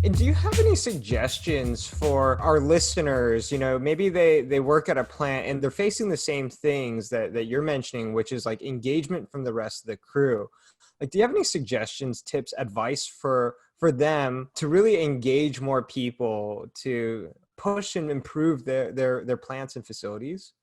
And do you have any suggestions for our listeners? Maybe they work at a plant and they're facing the same things that you're mentioning, which is like engagement from the rest of the crew. Like, do you have any suggestions, tips, advice for them to really engage more people to push and improve their plants and facilities?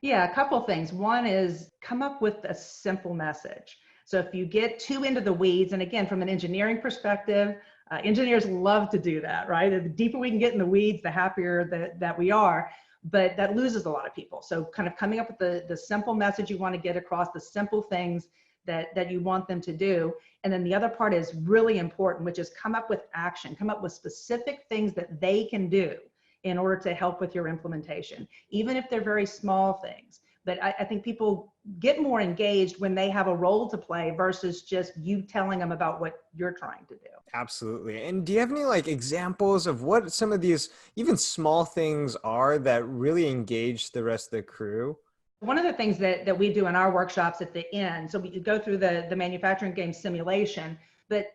Yeah, a couple things. One is come up with a simple message. So if you get too into the weeds, and again, from an engineering perspective, engineers love to do that, right? The deeper we can get in the weeds, the happier that we are. But that loses a lot of people. So kind of coming up with the simple message you want to get across, the simple things that you want them to do. And then the other part is really important, which is come up with action, come up with specific things that they can do in order to help with your implementation, even if they're very small things. But I think people get more engaged when they have a role to play versus just you telling them about what you're trying to do. Absolutely. And do you have any like examples of what some of these even small things are that really engage the rest of the crew? One of the things that we do in our workshops at the end, so we go through the manufacturing game simulation, but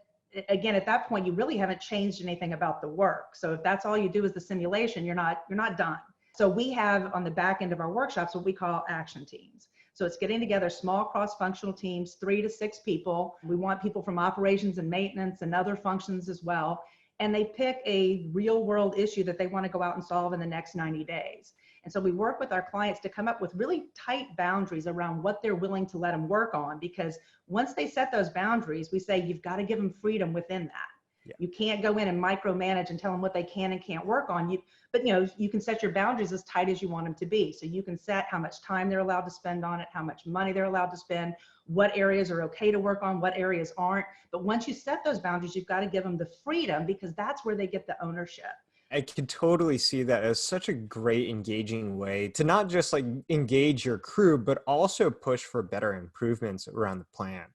again, at that point, you really haven't changed anything about the work. So if that's all you do is the simulation, you're not done. So we have on the back end of our workshops what we call action teams. So it's getting together small cross-functional teams, 3 to 6 people. We want people from operations and maintenance and other functions as well. And they pick a real world issue that they want to go out and solve in the next 90 days. And so we work with our clients to come up with really tight boundaries around what they're willing to let them work on, because once they set those boundaries, we say you've got to give them freedom within that. Yeah. You can't go in and micromanage and tell them what they can and can't work on. But you can set your boundaries as tight as you want them to be. So you can set how much time they're allowed to spend on it, how much money they're allowed to spend, what areas are okay to work on, what areas aren't. But once you set those boundaries, you've got to give them the freedom, because that's where they get the ownership. I could totally see that as such a great engaging way to not just like engage your crew, but also push for better improvements around the plant.